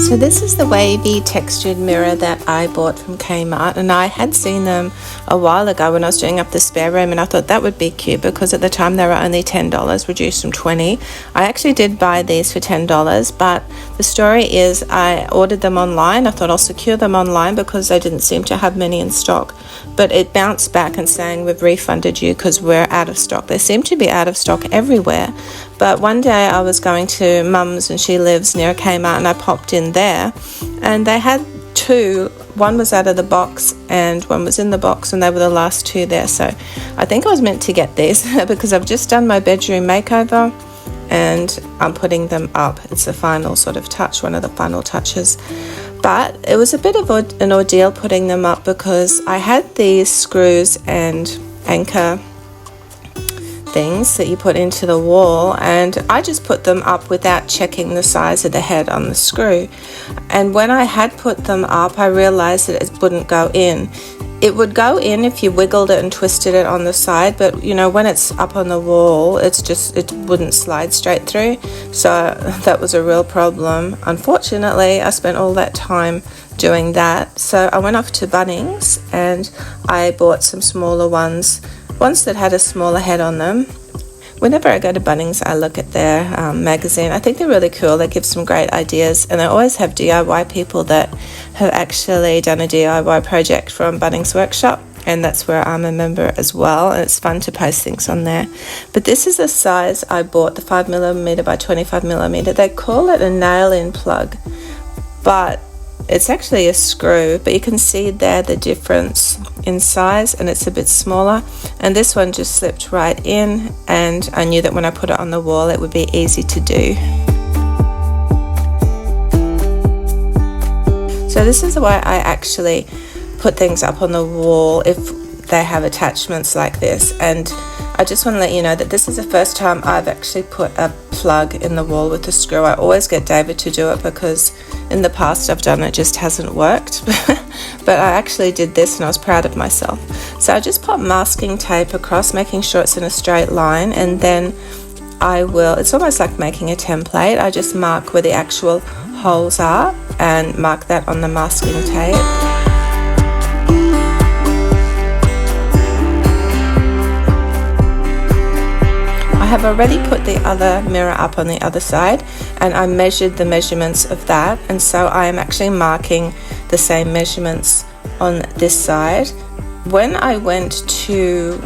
So this is the wavy textured mirror that I bought from Kmart, and I had seen them a while ago when I was doing up the spare room, and I thought that would be cute because at the time they were only $10, reduced from $20. I actually did buy these for $10, but the story is I ordered them online. I thought I'll secure them online because they didn't seem to have many in stock, but it bounced back and saying we've refunded you because we're out of stock. They seem to be out of stock everywhere. But one day I was going to Mum's, and she lives near a Kmart, and I popped in there and they had two. One was out of the box and one was in the box, and they were the last two there. So I think I was meant to get these because I've just done my bedroom makeover and I'm putting them up. It's the final sort of touch, one of the final touches. But it was a bit of an ordeal putting them up because I had these screws and anchor things that you put into the wall, and I just put them up without checking the size of the head on the screw. And when I had put them up, I realized that it wouldn't go in. It would go in if you wiggled it and twisted it on the side, but you know, when it's up on the wall, it wouldn't slide straight through. So that was a real problem. Unfortunately, I spent all that time doing that. So I went off to Bunnings and I bought some smaller ones that had a smaller head on them. Whenever I go to Bunnings, I look at their magazine. I think they're really cool. They give some great ideas, and they always have DIY people that have actually done a DIY project from Bunnings Workshop, and that's where I'm a member as well, and it's fun to post things on there. But this is the size I bought, the 5mm by 25mm. They call it a nail-in plug, but it's actually a screw, but you can see there the difference in size, and it's a bit smaller, and this one just slipped right in, and I knew that when I put it on the wall it would be easy to do. So this is the way I actually put things up on the wall if they have attachments like this. And I just want to let you know that this is the first time I've actually put a plug in the wall with a screw. I always get David to do it because in the past I've done it, just hasn't worked. But I actually did this and I was proud of myself. So I just put masking tape across, making sure it's in a straight line, and then it's almost like making a template. I just mark where the actual holes are and mark that on the masking tape. I have already put the other mirror up on the other side, and I measured the measurements of that, and so I am actually marking the same measurements on this side. When I went to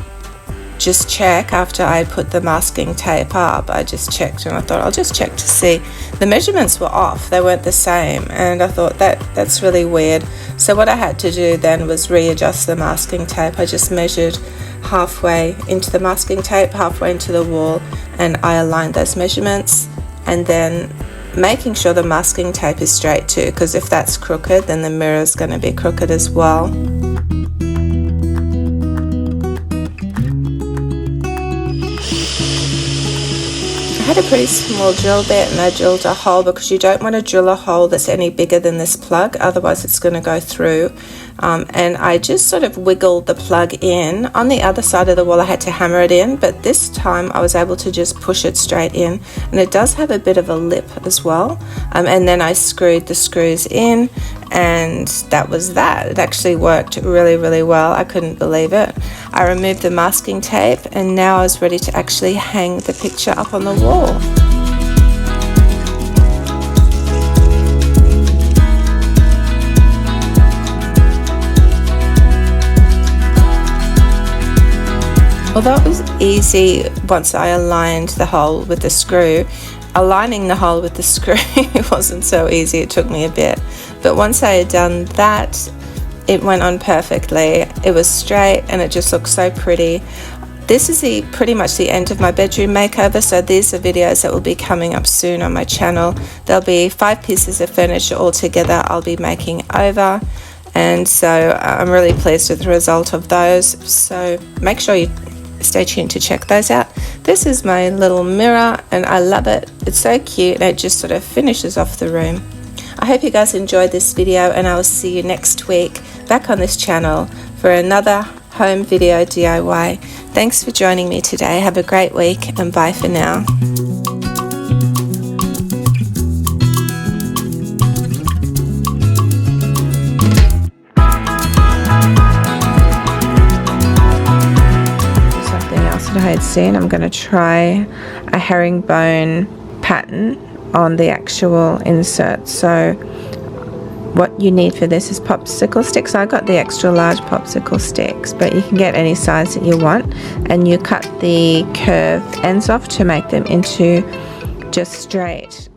just check after I put the masking tape up, I just checked and I thought I'll just check to see. The measurements were off, they weren't the same, and I thought that's really weird. So what I had to do then was readjust the masking tape. I just measured halfway into the masking tape, halfway into the wall, and I aligned those measurements, and then making sure the masking tape is straight too, because if that's crooked then the mirror is going to be crooked as well. I had a pretty small drill bit and I drilled a hole because you don't want to drill a hole that's any bigger than this plug, otherwise it's going to go through. And I just sort of wiggled the plug in. On the other side of the wall I had to hammer it in, but this time I was able to just push it straight in, and it does have a bit of a lip as well. And then I screwed the screws in, and that was that. It actually worked really, really well. I couldn't believe it. I removed the masking tape, and now I was ready to actually hang the picture up on the wall. Although it was easy once I aligned the hole with the screw, aligning the hole with the screw wasn't so easy. It took me a bit. But once I had done that, it went on perfectly. It was straight and it just looked so pretty. This is pretty much the end of my bedroom makeover, so these are videos that will be coming up soon on my channel. There'll be 5 pieces of furniture all together I'll be making over, and so I'm really pleased with the result of those. So make sure you stay tuned to check those out. This is my little mirror and I love it. It's so cute and it just sort of finishes off the room. I hope you guys enjoyed this video, and I will see you next week back on this channel for another home video DIY. Thanks for joining me today. Have a great week and bye for now. that I had seen. I'm going to try a herringbone pattern on the actual insert. So what you need for this is popsicle sticks. I got the extra large popsicle sticks, but you can get any size that you want, and you cut the curved ends off to make them into just straight